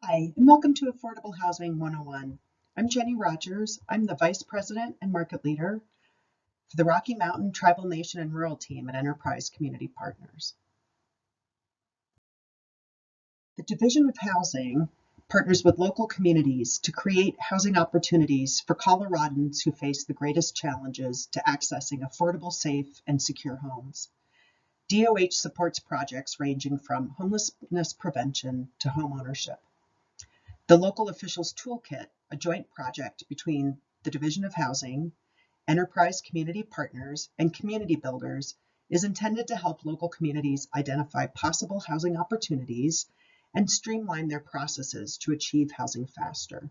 Hi, and welcome to Affordable Housing 101. I'm Jenny Rogers. I'm the Vice President and Market Leader for the Rocky Mountain Tribal Nation and Rural Team at Enterprise Community Partners. The Division of Housing partners with local communities to create housing opportunities for Coloradans who face the greatest challenges to accessing affordable, safe, and secure homes. DOH supports projects ranging from homelessness prevention to homeownership. The Local Officials Toolkit, a joint project between the Division of Housing, Enterprise Community Partners, and community builders, is intended to help local communities identify possible housing opportunities and streamline their processes to achieve housing faster.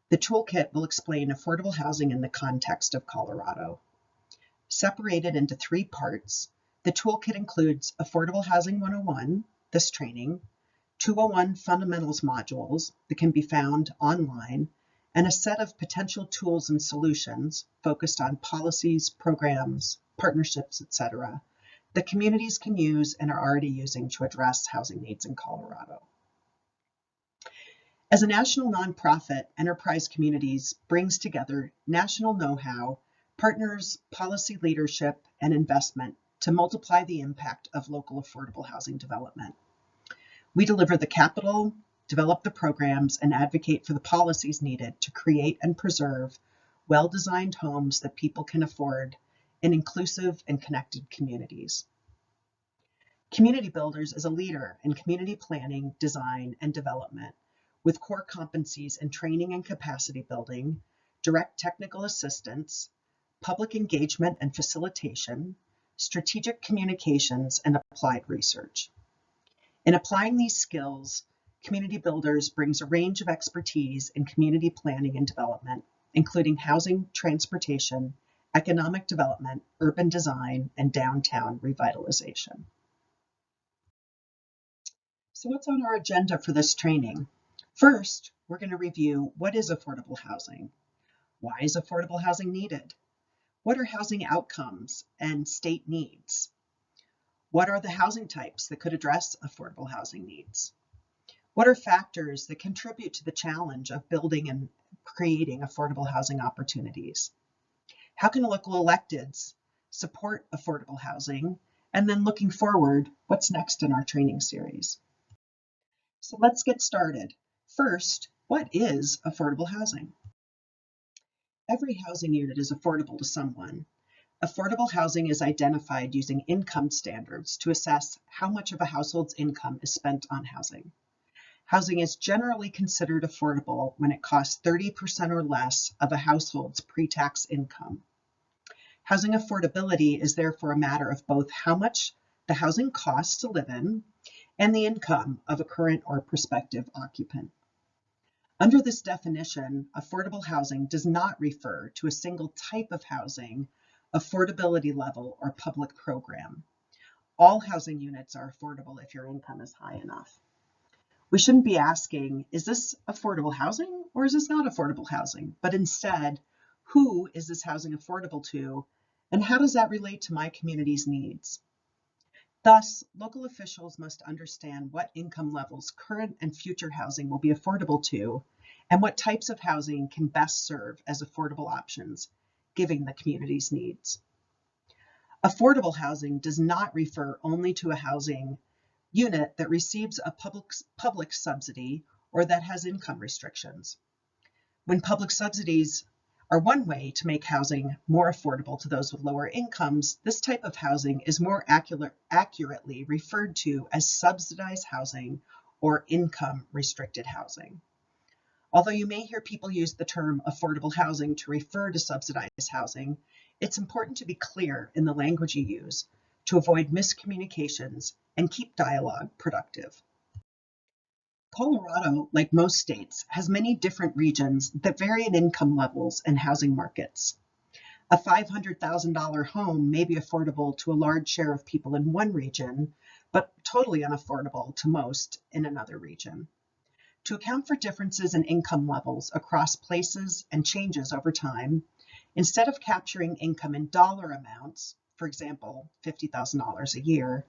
The toolkit will explain affordable housing in the context of Colorado. Separated into 3 parts, the toolkit includes Affordable Housing 101, this training, 201 fundamentals modules that can be found online, and a set of potential tools and solutions focused on policies, programs, partnerships, etc., that communities can use and are already using to address housing needs in Colorado. As a national nonprofit, Enterprise Communities brings together national know-how, partners, policy leadership, and investment to multiply the impact of local affordable housing development. We deliver the capital, develop the programs, and advocate for the policies needed to create and preserve well-designed homes that people can afford in inclusive and connected communities. Community Builders is a leader in community planning, design, and development with core competencies in training and capacity building, direct technical assistance, public engagement and facilitation, strategic communications, and applied research. In applying these skills, Community Builders brings a range of expertise in community planning and development, including housing, transportation, economic development, urban design, and downtown revitalization. So what's on our agenda for this training? First, we're going to review what is affordable housing. Why is affordable housing needed? What are housing outcomes and state needs? What are the housing types that could address affordable housing needs? What are factors that contribute to the challenge of building and creating affordable housing opportunities? How can local electeds support affordable housing? And then looking forward, what's next in our training series? So let's get started. First, what is affordable housing? Every housing unit is affordable to someone. Affordable housing is identified using income standards to assess how much of a household's income is spent on housing. Housing is generally considered affordable when it costs 30% or less of a household's pre-tax income. Housing affordability is therefore a matter of both how much the housing costs to live in and the income of a current or prospective occupant. Under this definition, affordable housing does not refer to a single type of housing, affordability level, or public program. All housing units are affordable if your income is high enough. We shouldn't be asking, is this affordable housing or is this not affordable housing? But instead, who is this housing affordable to, and how does that relate to my community's needs? Thus, local officials must understand what income levels current and future housing will be affordable to, and what types of housing can best serve as affordable options, given the community's needs. Affordable housing does not refer only to a housing unit that receives a public subsidy or that has income restrictions. When public subsidies are one way to make housing more affordable to those with lower incomes, this type of housing is more accurately referred to as subsidized housing or income restricted housing. Although you may hear people use the term affordable housing to refer to subsidized housing, it's important to be clear in the language you use to avoid miscommunications and keep dialogue productive. Colorado, like most states, has many different regions that vary in income levels and housing markets. A $500,000 home may be affordable to a large share of people in one region, but totally unaffordable to most in another region. To account for differences in income levels across places and changes over time, instead of capturing income in dollar amounts, for example, $50,000 a year,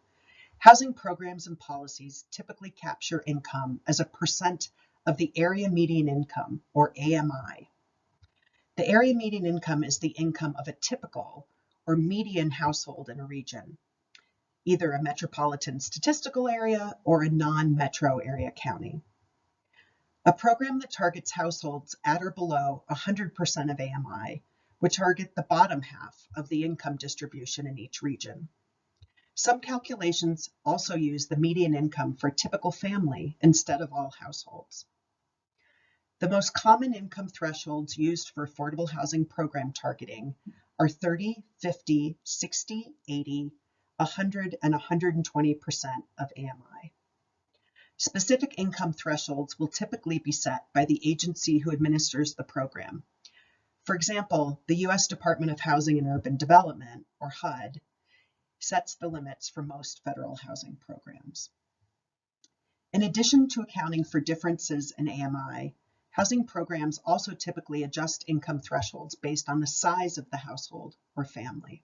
Housing programs and policies typically capture income as a percent of the area median income, or AMI. The area median income is the income of a typical or median household in a region, either a metropolitan statistical area or a non-metro area county. A program that targets households at or below 100% of AMI would target the bottom half of the income distribution in each region. Some calculations also use the median income for a typical family instead of all households. The most common income thresholds used for affordable housing program targeting are 30, 50, 60, 80, 100, and 120% of AMI. Specific income thresholds will typically be set by the agency who administers the program. For example, the U.S. Department of Housing and Urban Development, or HUD, sets the limits for most federal housing programs. In addition to accounting for differences in AMI, housing programs also typically adjust income thresholds based on the size of the household or family.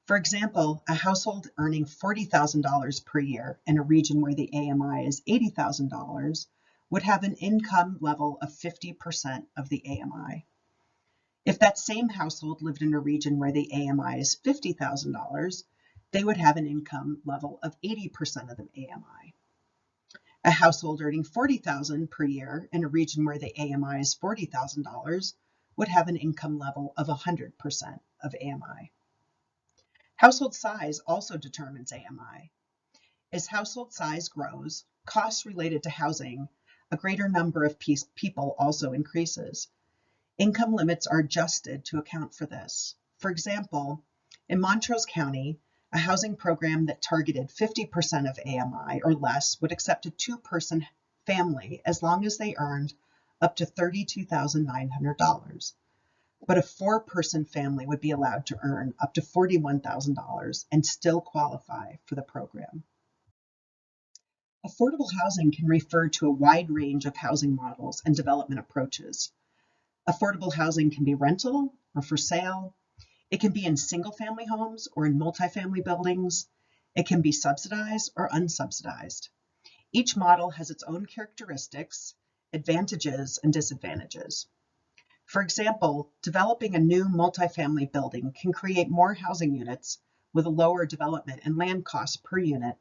For example, a household earning $40,000 per year in a region where the AMI is $80,000 would have an income level of 50% of the AMI. If that same household lived in a region where the AMI is $50,000, they would have an income level of 80% of the AMI. A household earning $40,000 per year in a region where the AMI is $40,000 would have an income level of 100% of AMI. Household size also determines AMI. As household size grows, costs related to housing a greater number of people also increases. Income limits are adjusted to account for this. For example, in Montrose County, a housing program that targeted 50% of AMI or less would accept a two-person family as long as they earned up to $32,900. But a four-person family would be allowed to earn up to $41,000 and still qualify for the program. Affordable housing can refer to a wide range of housing models and development approaches. Affordable housing can be rental or for sale. It can be in single-family homes or in multifamily buildings. It can be subsidized or unsubsidized. Each model has its own characteristics, advantages, and disadvantages. For example, developing a new multifamily building can create more housing units with a lower development and land cost per unit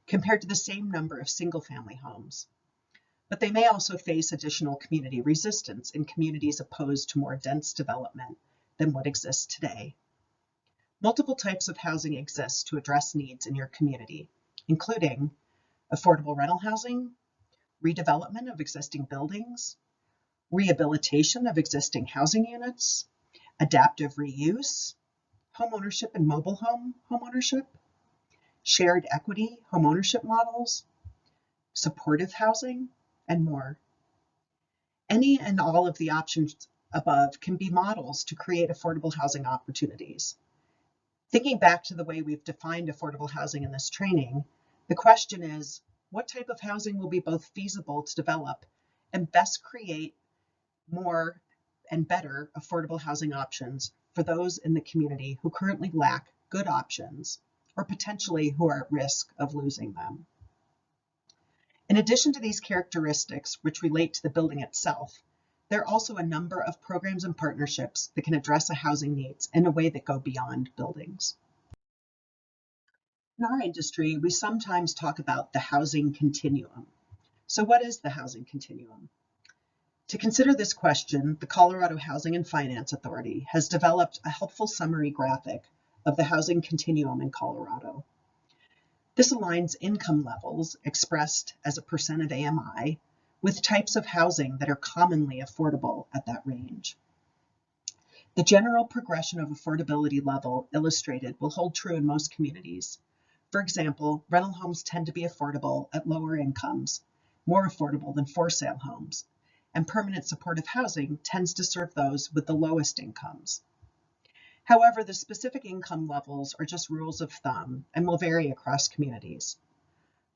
compared to the same number of single-family homes. But they may also face additional community resistance in communities opposed to more dense development than what exists today. Multiple types of housing exist to address needs in your community, including affordable rental housing, redevelopment of existing buildings, rehabilitation of existing housing units, adaptive reuse, homeownership and mobile home homeownership, shared equity homeownership models, supportive housing, and more. Any and all of the options above can be models to create affordable housing opportunities. Thinking back to the way we've defined affordable housing in this training, the question is, what type of housing will be both feasible to develop and best create more and better affordable housing options for those in the community who currently lack good options or potentially who are at risk of losing them? In addition to these characteristics, which relate to the building itself, there are also a number of programs and partnerships that can address a housing needs in a way that go beyond buildings. In our industry, we sometimes talk about the housing continuum. So what is the housing continuum? To consider this question, the Colorado Housing and Finance Authority has developed a helpful summary graphic of the housing continuum in Colorado. This aligns income levels, expressed as a percent of AMI, with types of housing that are commonly affordable at that range. The general progression of affordability level illustrated will hold true in most communities. For example, rental homes tend to be affordable at lower incomes, more affordable than for-sale homes, and permanent supportive housing tends to serve those with the lowest incomes. However, the specific income levels are just rules of thumb and will vary across communities.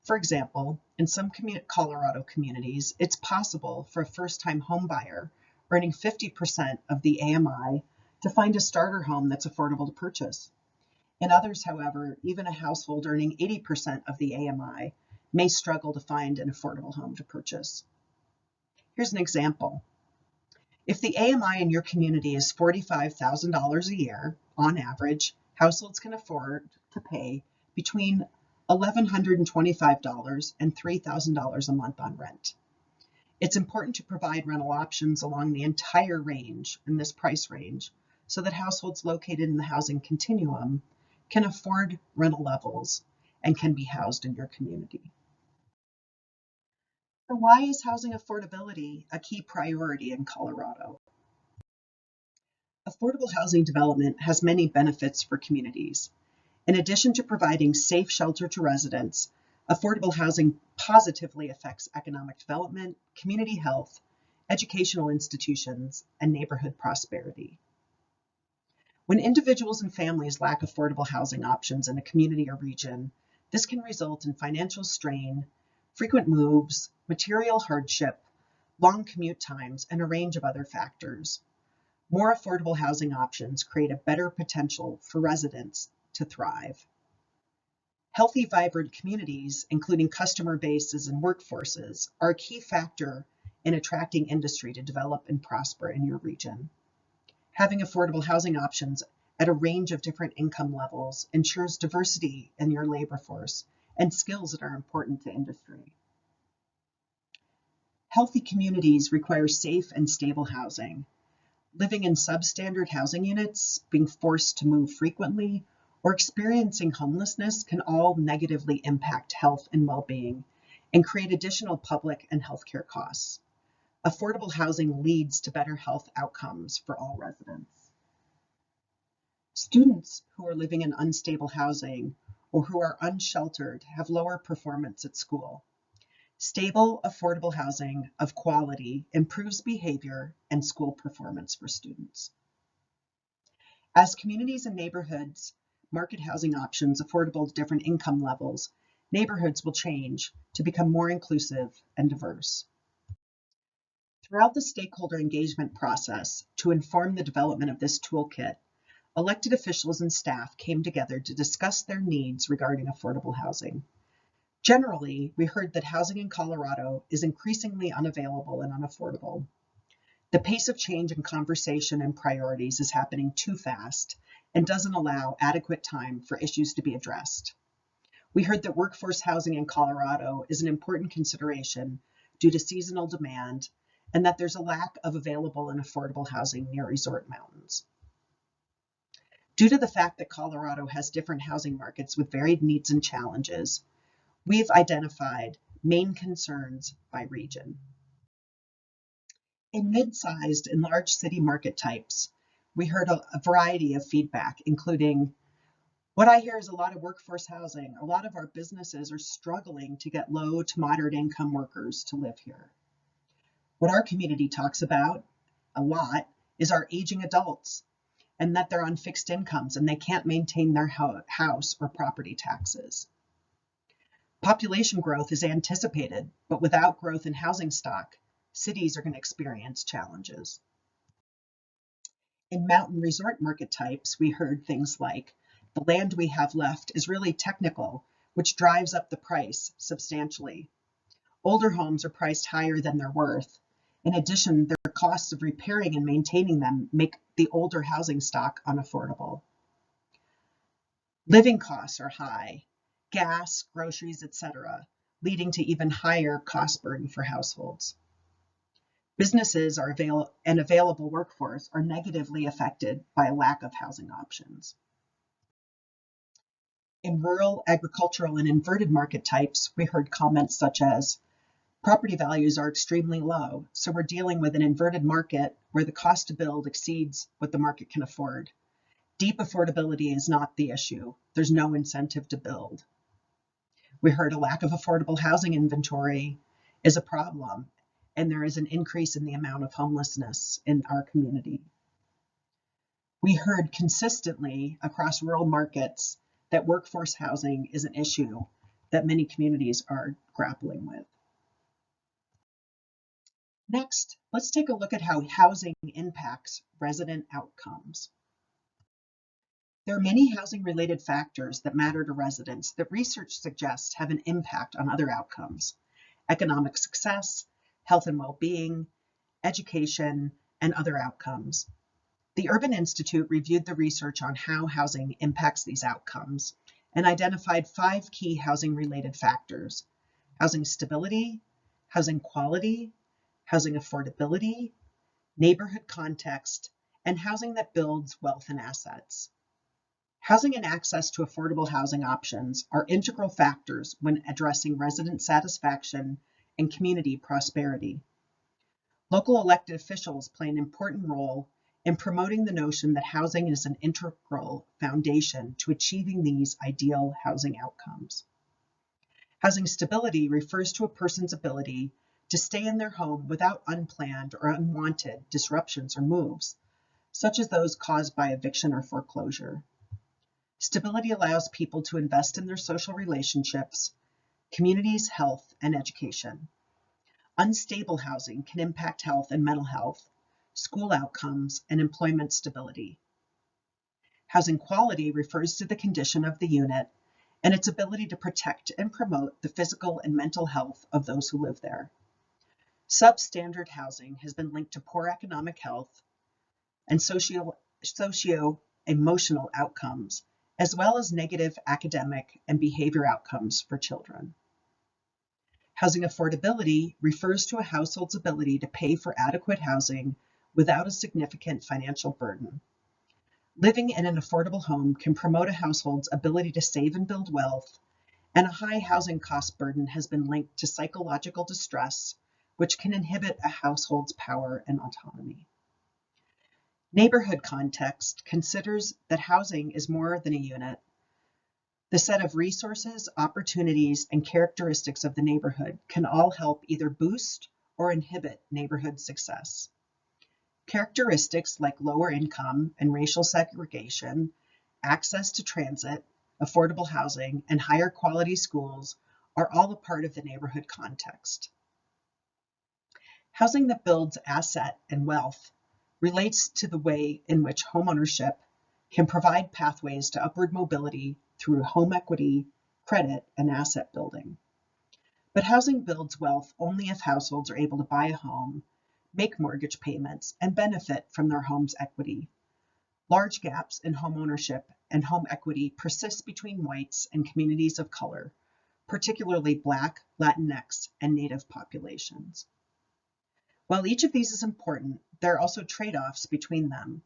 For example, in some Colorado communities, it's possible for a first-time home buyer earning 50% of the AMI to find a starter home that's affordable to purchase. In others, however, even a household earning 80% of the AMI may struggle to find an affordable home to purchase. Here's an example. If the AMI in your community is $45,000 a year, on average, households can afford to pay between $1,125 and $3,000 a month on rent. It's important to provide rental options along the entire range in this price range so that households located in the housing continuum can afford rental levels and can be housed in your community. So why is housing affordability a key priority in Colorado? Affordable housing development has many benefits for communities. In addition to providing safe shelter to residents, affordable housing positively affects economic development, community health, educational institutions, and neighborhood prosperity. When individuals and families lack affordable housing options in a community or region, this can result in financial strain, frequent moves, material hardship, long commute times, and a range of other factors. More affordable housing options create a better potential for residents to thrive. Healthy, vibrant communities, including customer bases and workforces, are a key factor in attracting industry to develop and prosper in your region. Having affordable housing options at a range of different income levels ensures diversity in your labor force and skills that are important to industry. Healthy communities require safe and stable housing. Living in substandard housing units, being forced to move frequently, or experiencing homelessness can all negatively impact health and well-being and create additional public and healthcare costs. Affordable housing leads to better health outcomes for all residents. Students who are living in unstable housing or who are unsheltered have lower performance at school. Stable, affordable housing of quality improves behavior and school performance for students. As communities and neighborhoods market housing options affordable to different income levels, neighborhoods will change to become more inclusive and diverse. Throughout the stakeholder engagement process, to inform the development of this toolkit, elected officials and staff came together to discuss their needs regarding affordable housing. Generally, we heard that housing in Colorado is increasingly unavailable and unaffordable. The pace of change in conversation and priorities is happening too fast and doesn't allow adequate time for issues to be addressed. We heard that workforce housing in Colorado is an important consideration due to seasonal demand and that there's a lack of available and affordable housing near resort mountains. Due to the fact that Colorado has different housing markets with varied needs and challenges, we've identified main concerns by region. In mid-sized and large city market types, we heard a variety of feedback, including, what I hear is a lot of workforce housing. A lot of our businesses are struggling to get low to moderate income workers to live here. What our community talks about a lot is our aging adults and that they're on fixed incomes and they can't maintain their house or property taxes. Population growth is anticipated, but without growth in housing stock, cities are going to experience challenges. In mountain resort market types, we heard things like, the land we have left is really technical, which drives up the price substantially. Older homes are priced higher than they're worth. In addition, their costs of repairing and maintaining them make the older housing stock unaffordable. Living costs are high, gas, groceries, etc., leading to even higher cost burden for households. Businesses and available workforce are negatively affected by a lack of housing options. In rural, agricultural, and inverted market types, we heard comments such as, property values are extremely low, so we're dealing with an inverted market where the cost to build exceeds what the market can afford. Deep affordability is not the issue. There's no incentive to build. We heard a lack of affordable housing inventory is a problem, and there is an increase in the amount of homelessness in our community. We heard consistently across rural markets that workforce housing is an issue that many communities are grappling with. Next, let's take a look at how housing impacts resident outcomes. There are many housing-related factors that matter to residents that research suggests have an impact on other outcomes: economic success, health and well-being, education, and other outcomes. The Urban Institute reviewed the research on how housing impacts these outcomes and identified 5 key housing-related factors: housing stability, housing quality, housing affordability, neighborhood context, and housing that builds wealth and assets. Housing and access to affordable housing options are integral factors when addressing resident satisfaction and community prosperity. Local elected officials play an important role in promoting the notion that housing is an integral foundation to achieving these ideal housing outcomes. Housing stability refers to a person's ability to stay in their home without unplanned or unwanted disruptions or moves, such as those caused by eviction or foreclosure. Stability allows people to invest in their social relationships, communities' health, and education. Unstable housing can impact health and mental health, school outcomes, and employment stability. Housing quality refers to the condition of the unit and its ability to protect and promote the physical and mental health of those who live there. Substandard housing has been linked to poor economic health and socio-emotional outcomes, as well as negative academic and behavior outcomes for children. Housing affordability refers to a household's ability to pay for adequate housing without a significant financial burden. Living in an affordable home can promote a household's ability to save and build wealth, and a high housing cost burden has been linked to psychological distress, which can inhibit a household's power and autonomy. Neighborhood context considers that housing is more than a unit. The set of resources, opportunities, and characteristics of the neighborhood can all help either boost or inhibit neighborhood success. Characteristics like lower income and racial segregation, access to transit, affordable housing, and higher quality schools are all a part of the neighborhood context. Housing that builds asset and wealth relates to the way in which homeownership can provide pathways to upward mobility through home equity, credit, and asset building. But housing builds wealth only if households are able to buy a home, make mortgage payments, and benefit from their home's equity. Large gaps in home ownership and home equity persist between whites and communities of color, particularly Black, Latinx, and Native populations. While each of these is important, there are also trade-offs between them.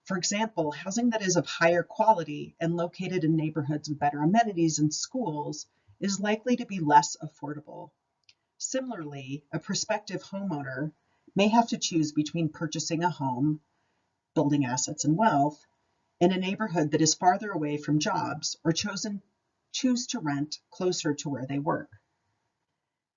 For example, housing that is of higher quality and located in neighborhoods with better amenities and schools is likely to be less affordable. Similarly, a prospective homeowner may have to choose between purchasing a home, building assets and wealth, in a neighborhood that is farther away from jobs, or choose to rent closer to where they work.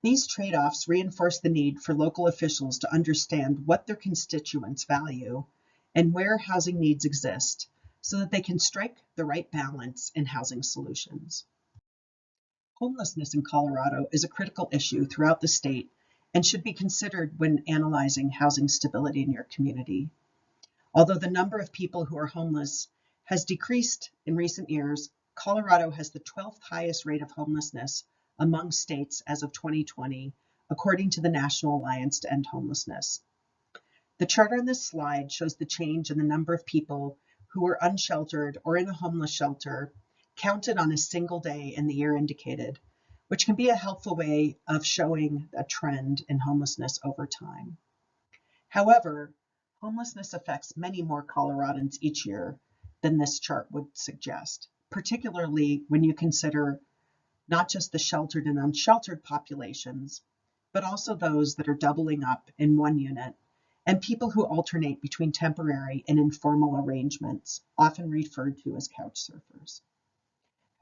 These trade-offs reinforce the need for local officials to understand what their constituents value and where housing needs exist, so that they can strike the right balance in housing solutions. Homelessness in Colorado is a critical issue throughout the state and should be considered when analyzing housing stability in your community. Although the number of people who are homeless has decreased in recent years, Colorado has the 12th highest rate of homelessness among states as of 2020, according to the National Alliance to End Homelessness. The chart on this slide shows the change in the number of people who were unsheltered or in a homeless shelter counted on a single day in the year indicated, which can be a helpful way of showing a trend in homelessness over time. However, homelessness affects many more Coloradans each year than this chart would suggest, particularly when you consider not just the sheltered and unsheltered populations, but also those that are doubling up in one unit, and people who alternate between temporary and informal arrangements, often referred to as couch surfers.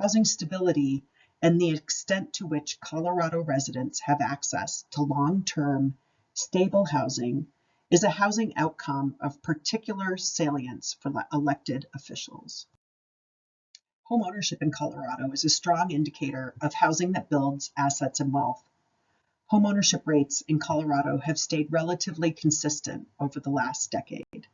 Housing stability and the extent to which Colorado residents have access to long-term, stable housing is a housing outcome of particular salience for elected officials. Homeownership in Colorado is a strong indicator of housing that builds assets and wealth. Homeownership rates in Colorado have stayed relatively consistent over the last decade.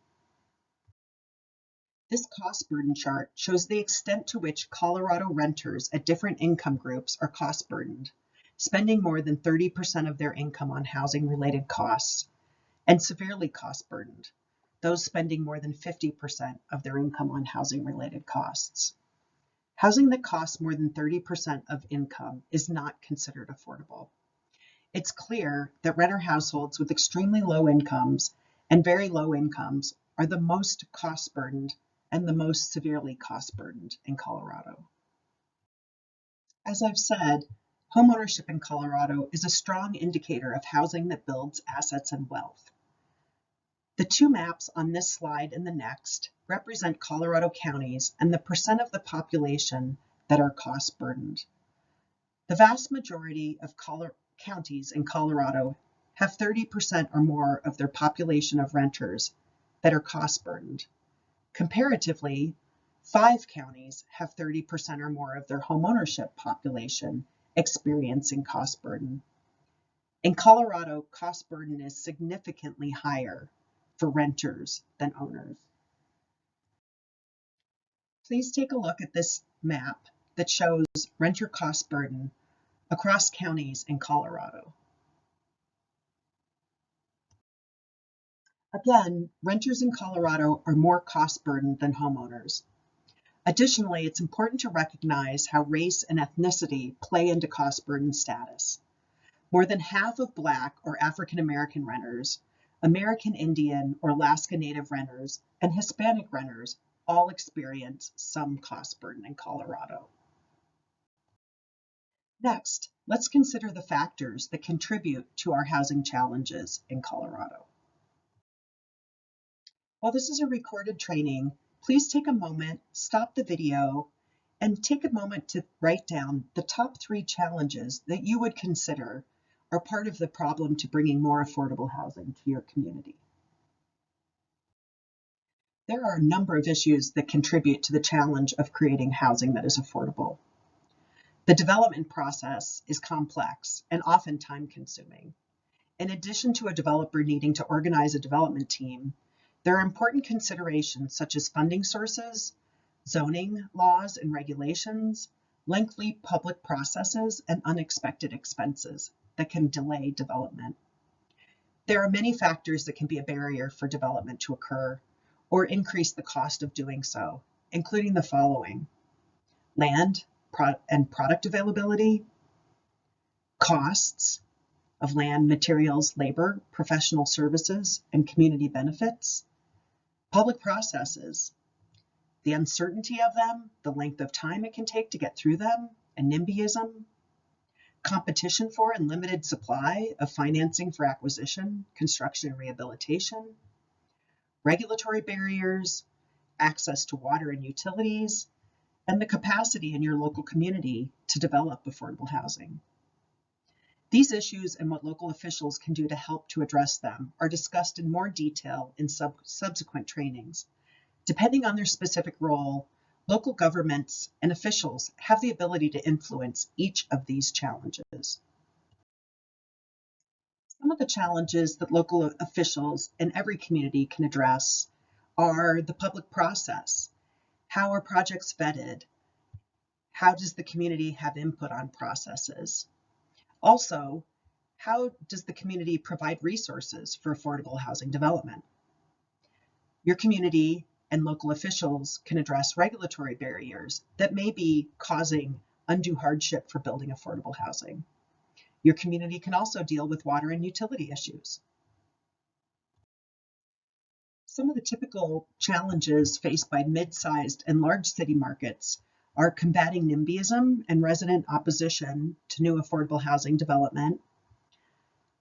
This cost burden chart shows the extent to which Colorado renters at different income groups are cost burdened, spending more than 30% of their income on housing-related costs, and severely cost burdened, those spending more than 50% of their income on housing-related costs. Housing that costs more than 30% of income is not considered affordable. It's clear that renter households with extremely low incomes and very low incomes are the most cost burdened and the most severely cost burdened in Colorado. As I've said, homeownership in Colorado is a strong indicator of housing that builds assets and wealth. The two maps on this slide and the next represent Colorado counties and the percent of the population that are cost burdened. The vast majority of counties in Colorado have 30% or more of their population of renters that are cost burdened. Comparatively, 5 counties have 30% or more of their homeownership population experiencing cost burden. In Colorado, cost burden is significantly higher for renters than owners. Please take a look at this map that shows renter cost burden across counties in Colorado. Again, renters in Colorado are more cost burdened than homeowners. Additionally, it's important to recognize how race and ethnicity play into cost burden status. More than half of Black or African American renters, American Indian or Alaska Native renters, and Hispanic renters all experience some cost burden in Colorado. Next, let's consider the factors that contribute to our housing challenges in Colorado. While this is a recorded training, please take a moment, stop the video, and take a moment to write down the top 3 challenges that you would consider are part of the problem to bringing more affordable housing to your community. There are a number of issues that contribute to the challenge of creating housing that is affordable. The development process is complex and often time-consuming. In addition to a developer needing to organize a development team, there are important considerations such as funding sources, zoning laws and regulations, lengthy public processes, and unexpected expenses that can delay development. There are many factors that can be a barrier for development to occur or increase the cost of doing so, including the following: land and product availability, costs of land, materials, labor, professional services, and community benefits, public processes, the uncertainty of them, the length of time it can take to get through them, and NIMBYism, competition for and limited supply of financing for acquisition, construction, and rehabilitation, regulatory barriers, access to water and utilities, and the capacity in your local community to develop affordable housing. These issues and what local officials can do to help to address them are discussed in more detail in subsequent trainings. Depending on their specific role, local governments and officials have the ability to influence each of these challenges. Some of the challenges that local officials in every community can address are the public process. How are projects vetted? How does the community have input on processes? Also, how does the community provide resources for affordable housing development? Your community and local officials can address regulatory barriers that may be causing undue hardship for building affordable housing. Your community can also deal with water and utility issues. Some of the typical challenges faced by mid-sized and large city markets are combating NIMBYism and resident opposition to new affordable housing development,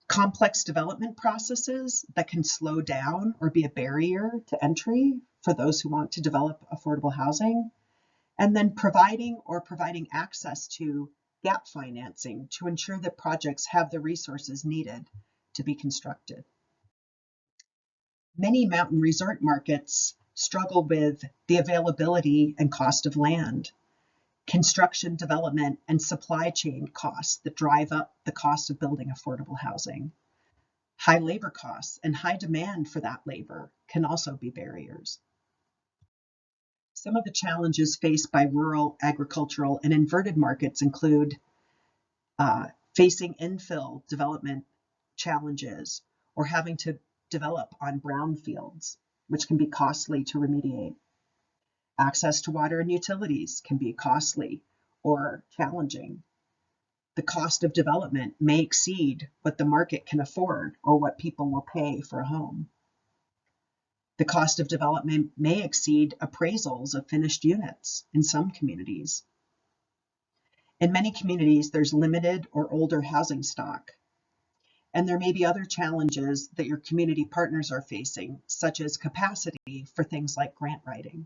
complex development processes that can slow down or be a barrier to entry for those who want to develop affordable housing, and then providing access to gap financing to ensure that projects have the resources needed to be constructed. Many mountain resort markets struggle with the availability and cost of land, construction, development, and supply chain costs that drive up the cost of building affordable housing. High labor costs and high demand for that labor can also be barriers. Some of the challenges faced by rural, agricultural, and inverted markets include facing infill development challenges or having to develop on brownfields, which can be costly to remediate. Access to water and utilities can be costly or challenging. The cost of development may exceed what the market can afford or what people will pay for a home. The cost of development may exceed appraisals of finished units in some communities. In many communities, there's limited or older housing stock. And there may be other challenges that your community partners are facing, such as capacity for things like grant writing.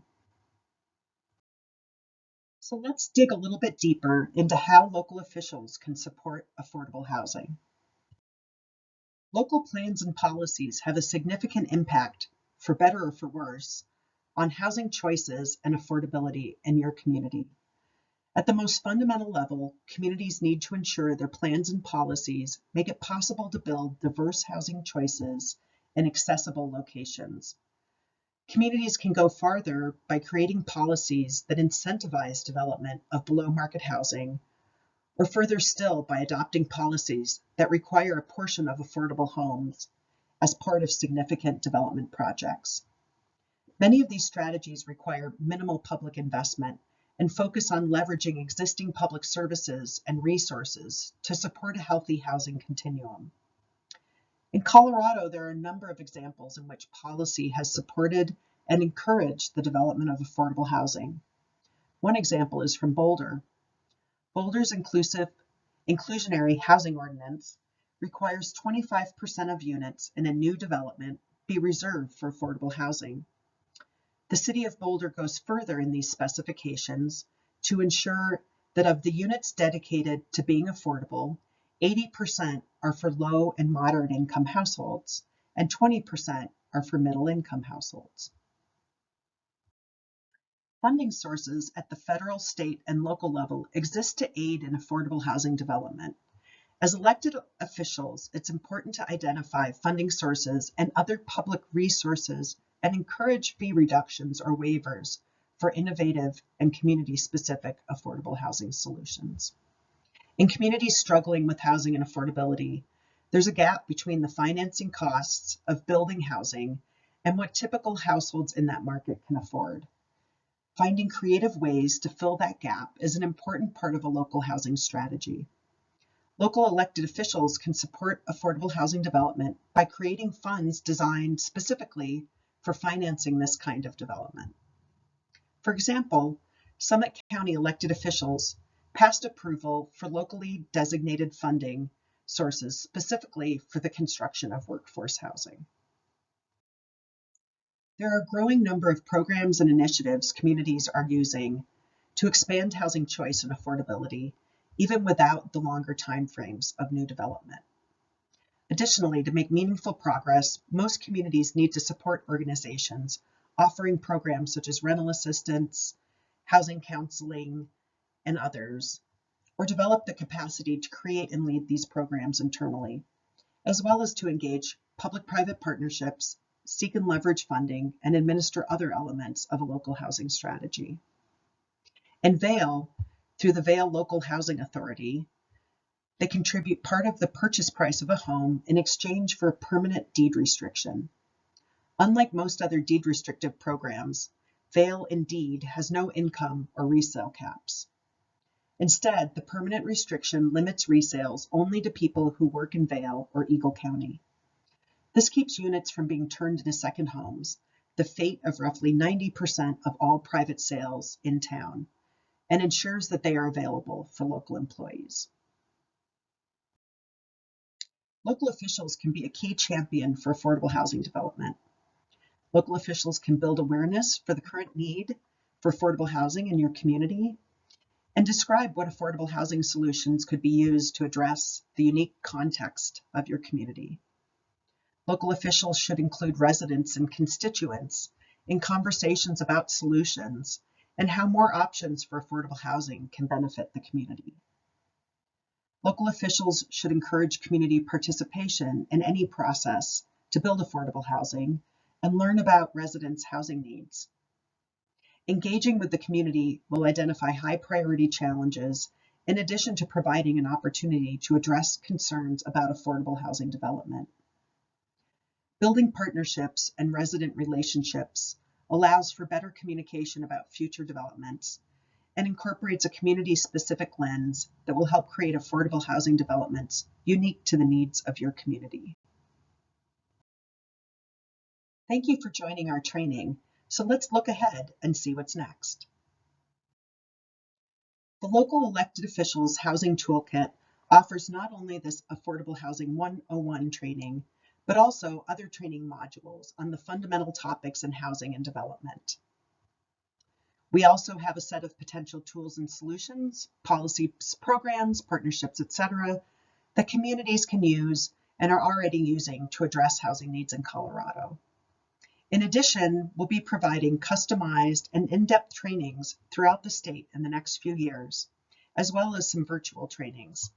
So let's dig a little bit deeper into how local officials can support affordable housing. Local plans and policies have a significant impact, for better or for worse, on housing choices and affordability in your community. At the most fundamental level, communities need to ensure their plans and policies make it possible to build diverse housing choices in accessible locations. Communities can go farther by creating policies that incentivize development of below-market housing, or further still by adopting policies that require a portion of affordable homes as part of significant development projects. Many of these strategies require minimal public investment and focus on leveraging existing public services and resources to support a healthy housing continuum. In Colorado, there are a number of examples in which policy has supported and encouraged the development of affordable housing. One example is from Boulder. Boulder's inclusionary housing ordinance requires 25% of units in a new development be reserved for affordable housing. The City of Boulder goes further in these specifications to ensure that of the units dedicated to being affordable, 80% are for low and moderate income households, and 20% are for middle income households. Funding sources at the federal, state, and local level exist to aid in affordable housing development. As elected officials, it's important to identify funding sources and other public resources and encourage fee reductions or waivers for innovative and community-specific affordable housing solutions. In communities struggling with housing and affordability, there's a gap between the financing costs of building housing and what typical households in that market can afford. Finding creative ways to fill that gap is an important part of a local housing strategy. Local elected officials can support affordable housing development by creating funds designed specifically for financing this kind of development. For example, Summit County elected officials passed approval for locally designated funding sources specifically for the construction of workforce housing. There are a growing number of programs and initiatives communities are using to expand housing choice and affordability, even without the longer timeframes of new development. Additionally, to make meaningful progress, most communities need to support organizations offering programs such as rental assistance, housing counseling, and others, or develop the capacity to create and lead these programs internally, as well as to engage public-private partnerships, seek and leverage funding, and administer other elements of a local housing strategy. In Vail, through the Vail Local Housing Authority, they contribute part of the purchase price of a home in exchange for a permanent deed restriction. Unlike most other deed restrictive programs, Vail indeed has no income or resale caps. Instead, the permanent restriction limits resales only to people who work in Vail or Eagle County. This keeps units from being turned into second homes, the fate of roughly 90% of all private sales in town, and ensures that they are available for local employees. Local officials can be a key champion for affordable housing development. Local officials can build awareness for the current need for affordable housing in your community and describe what affordable housing solutions could be used to address the unique context of your community. Local officials should include residents and constituents in conversations about solutions and how more options for affordable housing can benefit the community. Local officials should encourage community participation in any process to build affordable housing and learn about residents' housing needs. Engaging with the community will identify high priority challenges in addition to providing an opportunity to address concerns about affordable housing development. Building partnerships and resident relationships allows for better communication about future developments and incorporates a community-specific lens that will help create affordable housing developments unique to the needs of your community. Thank you for joining our training. So let's look ahead and see what's next. The Local Elected Officials Housing Toolkit offers not only this Affordable Housing 101 training, but also other training modules on the fundamental topics in housing and development. We also have a set of potential tools and solutions, policies, programs, partnerships, etc., that communities can use and are already using to address housing needs in Colorado. In addition, we'll be providing customized and in-depth trainings throughout the state in the next few years, as well as some virtual trainings.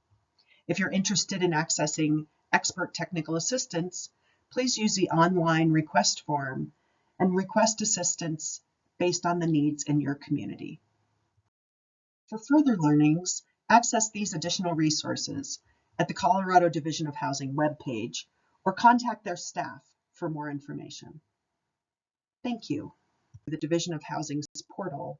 If you're interested in accessing expert technical assistance, please use the online request form and request assistance based on the needs in your community. For further learnings, access these additional resources at the Colorado Division of Housing webpage or contact their staff for more information. Thank you. The Division of Housing's portal